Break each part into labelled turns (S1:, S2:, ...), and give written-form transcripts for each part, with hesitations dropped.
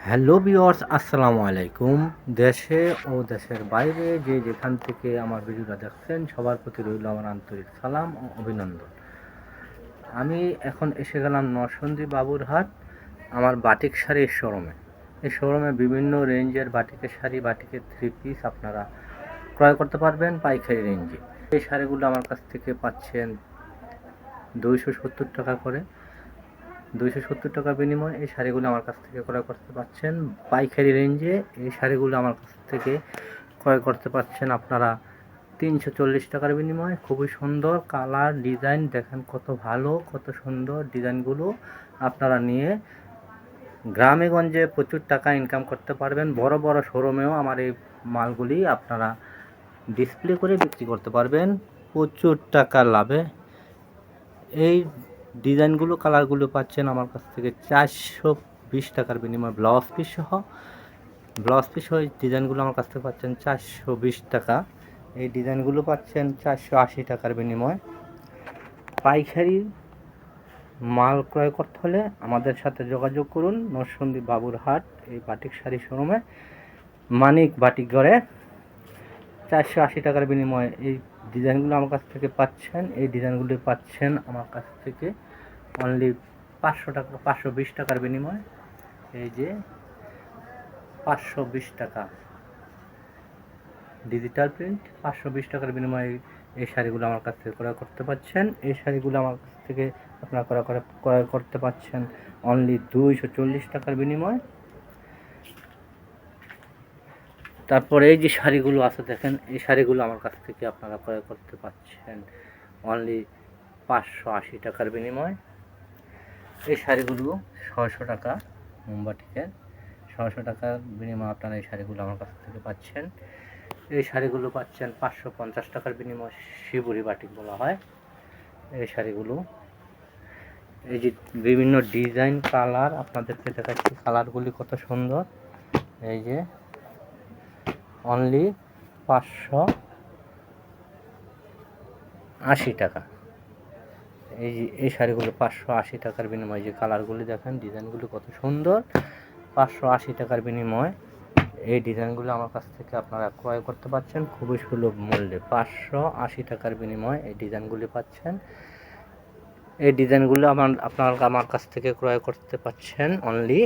S1: Hello viewers, আসসালামু আলাইকুম। দেশে ও দেশের বাইরে যে যেখান থেকে আমার ভিডিওটা দেখছেন সবার প্রতি রইল আমার আন্তরিক সালাম ও অভিনন্দন। আমি এখন এসে গেলাম নরসিংদী বাবুরহাট আমার বাটিক শাড়ির শোরুমে। এই শোরুমে বিভিন্ন রেঞ্জের বাটিকের শাড়ি, বাটিকের থ্রি পিস আপনারা ক্রয় করতে পারবেন পাইকারি রেঞ্জে। এই শাড়িগুলো আমার কাছ থেকে পাচ্ছেন 270 টাকা করে। 270 টাকার বিনিময়ে এই শাড়িগুলো আমার কাছ থেকে ক্রয় করতে পারছেন পাইকারি রেঞ্জে। এই শাড়িগুলো আমার কাছ থেকে ক্রয় করতে পারছেন আপনারা 340 টাকার বিনিময়ে। খুবই সুন্দর কালার, ডিজাইন দেখেন কত ভালো, কত সুন্দর ডিজাইনগুলো। আপনারা নিয়ে গ্রামে গঞ্জে প্রচুর টাকা ইনকাম করতে পারবেন। বড় বড় শোরুমেও আমার এই মালগুলি আপনারা ডিসপ্লে করে বিক্রি করতে পারবেন প্রচুর টাকা লাভে। এই ডিজাইনগুলো, কালারগুলো পাচ্ছেন আমার কাছ থেকে 420 টাকার বিনিময়ে ব্লাউজ পিস সহ। ব্লাউজ পিস সহ এই ডিজাইনগুলো আমার কাছ থেকে পাচ্ছেন 420 টাকা। এই ডিজাইনগুলো পাচ্ছেন 480 টাকার বিনিময়ে। পাইকারি মাল ক্রয় করতে হলে আমাদের সাথে যোগাযোগ করুন নরসিংদী বাবুরহাট এই বাটিক শাড়ি শোরুমে, মানিক বাটিক ঘরে। 480 টাকার বিনিময়ে এই ডিজাইনগুলো আমার কাছ থেকে পাচ্ছেন। এই ডিজাইনগুলো পাচ্ছেন আমার কাছ থেকে অনলি 500 টাকা, 520 টাকার বিনিময়ে। এই যে 520 টাকা ডিজিটাল প্রিন্ট, 520 টাকার বিনিময়ে এই শাড়িগুলো আমার কাছ থেকে ক্রয় করতে পারছেন। এই শাড়িগুলো আমার কাছ থেকে আপনারা ক্রয় করতে পারছেন অনলি 240 টাকার বিনিময়ে। তারপরে এই যে শাড়িগুলো আছে দেখেন, এই শাড়িগুলো আমার কাছ থেকে আপনারা ক্রয় করতে পারছেন অনলি 580 টাকার বিনিময়ে। এই শাড়িগুলো 600 টাকা মোমবাটিকের, 600 টাকার বিনিময়ে আপনারা এই শাড়িগুলো আমার কাছ থেকে পাচ্ছেন। এই শাড়িগুলো পাচ্ছেন 550 টাকার বিনিময়ে, শিবুরি বাটিক বলা হয় এই শাড়িগুলো। এই যে বিভিন্ন ডিজাইন, কালার আপনাদেরকে দেখাচ্ছি, কালারগুলি কত সুন্দর। এই যে অনলি 580 টাকা। এই যে এই শাড়িগুলো 580 টাকার বিনিময়ে, যে কালারগুলি দেখেন, ডিজাইনগুলো কত সুন্দর। 580 টাকার বিনিময়ে এই ডিজাইনগুলো আমার কাছ থেকে আপনারা ক্রয় করতে পারছেন খুবই সুলভ মূল্যে। 580 টাকার বিনিময়ে এই ডিজাইনগুলি পাচ্ছেন। এই ডিজাইনগুলো আপনারা আমার কাছ থেকে ক্রয় করতে পারছেন অনলি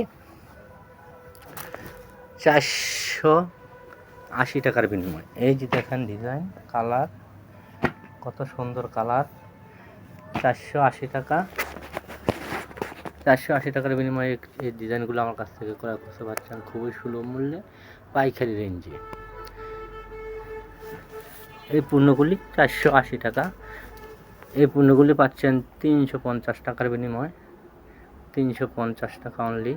S1: 480 টাকার বিনিময়ে। এই যে দেখেন ডিজাইন, কালার কত সুন্দর কালার। 480 টাকা, 480 টাকার বিনিময়ে এই ডিজাইনগুলো আমার কাছ থেকে ক্রয় করতে পারছেন খুবই সুলভ মূল্যে পাইকারি রেঞ্জে। এই পণ্যগুলি 480 টাকা। এই পণ্যগুলি পাচ্ছেন 350 টাকার বিনিময়ে, 350 টাকা অনলি।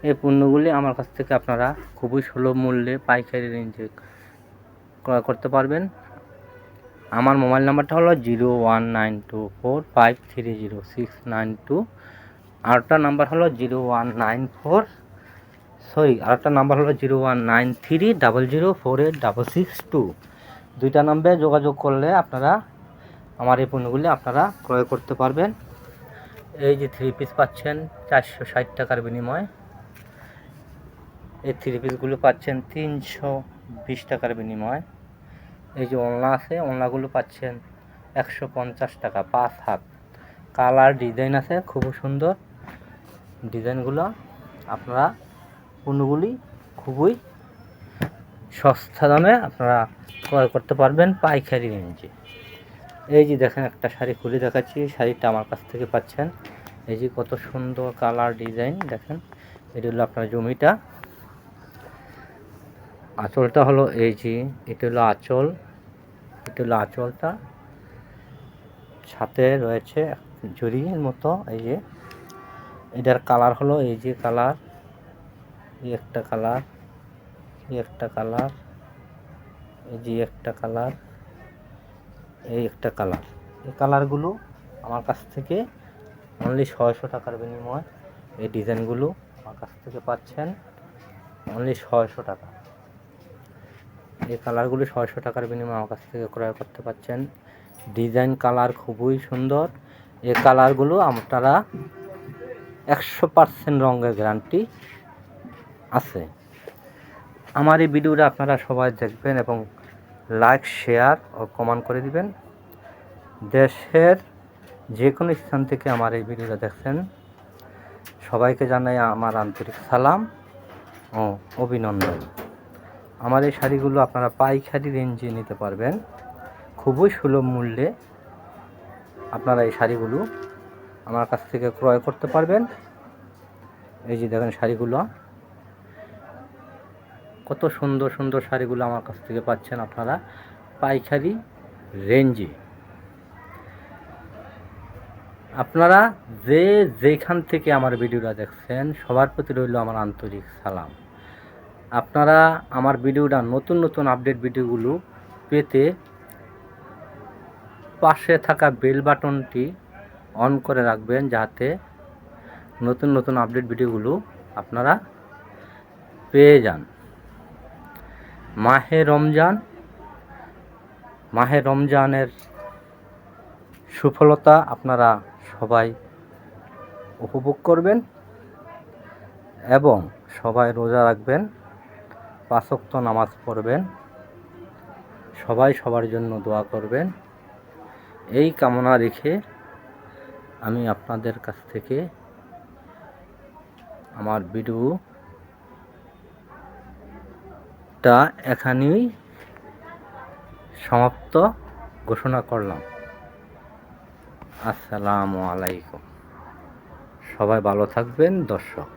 S1: এই পণ্যগুলি আমার কাছ থেকে আপনারা খুবই সুলভ মূল্যে পাইকারি রেঞ্জে ক্রয় করতে পারবেন। আমার মোবাইল নাম্বারটা হলো 019245300692। আরেকটা নাম্বার হলো 019300486662। দুইটা নাম্বারে যোগাযোগ করলে আপনারা আমার এই পণ্যগুলি আপনারা ক্রয় করতে পারবেন। এই যে থ্রি পিস পাচ্ছেন 460 টাকার বিনিময়ে। এই থ্রি পিসগুলো পাচ্ছেন 320 টাকার বিনিময়ে। এই যে ওড়না আছে, ওড়নাগুলো পাচ্ছেন 150 টাকা, 5 হাত। কালার ডিজাইন আছে খুব সুন্দর ডিজাইনগুলো। আপনারা পণ্যগুলি খুবই সস্তা দামে আপনারা ক্রয় করতে পারবেন পাইকারি রেঞ্জে। এই যে দেখেন একটা শাড়ি খুলে দেখাচ্ছি, শাড়িটা আমার কাছ থেকে পাচ্ছেন। এই যে কত সুন্দর কালার ডিজাইন দেখেন। এটা হলো আপনার জমিটা, আঁচলটা হলো এই যে, এটা হলো আঁচল, এটা হলো আঁচলটা, সাথে রয়েছে জরির মতো। এই যে এটার কালার হলো এই যে কালার, এই একটা কালার, এই একটা কালার, এই যে একটা কালার, এই একটা কালার। এই কালারগুলো আমার কাছ থেকে অনলি 600 টাকার বিনিময়ে এই ডিজাইনগুলো আমার কাছ থেকে পাচ্ছেন অনলি 600 টাকা। এই কালারগুলো 600 টাকার বিনিময়ে আমার কাছ থেকে ক্রয় করতে পারছেন। ডিজাইন কালার খুবই সুন্দর। এই কালারগুলো আপনারা 100% রঙের গ্যারান্টি আছে। আমার এই ভিডিওটা আপনারা সবাই দেখবেন এবং লাইক, শেয়ার ও কমেন্ট করে দিবেন। দেশের যে কোনো স্থান থেকে আমার এই ভিডিওটা দেখছেন সবাইকে জানাই আমার আন্তরিক সালাম ও অভিনন্দন। আমার এই শাড়িগুলো আপনারা পাইকারি রেঞ্জে নিতে পারবেন, খুবই সুলভ মূল্যে আপনারা এই শাড়িগুলো আমার কাছ থেকে ক্রয় করতে পারবেন। এই যে দেখেন শাড়িগুলো, কত সুন্দর সুন্দর শাড়িগুলো আমার কাছ থেকে পাচ্ছেন আপনারা পাইকারি রেঞ্জে। আপনারা যেখান থেকে আমার ভিডিওটা দেখছেন সবার প্রতি রইল আমার আন্তরিক সালাম। আপনারা আমার ভিডিওটা নতুন নতুন আপডেট ভিডিওগুলো পেতে পাশে থাকা বেল বাটনটি অন করে রাখবেন, যাতে নতুন নতুন আপডেট ভিডিওগুলো আপনারা পেয়ে যান। মাহে রমজানের সুফলতা আপনারা সবাই উপভোগ করবেন এবং সবাই রোজা রাখবেন, 5 ওয়াক্ত নামাজ পড়বেন, সবাই সবার জন্য দোয়া করবেন। এই কামনা রেখে আমি আপনাদের কাছ থেকে আমার ভিডিওটা এখানেই সমাপ্ত ঘোষণা করলাম। আসসালামু আলাইকুম। সবাই ভালো থাকবেন দর্শক।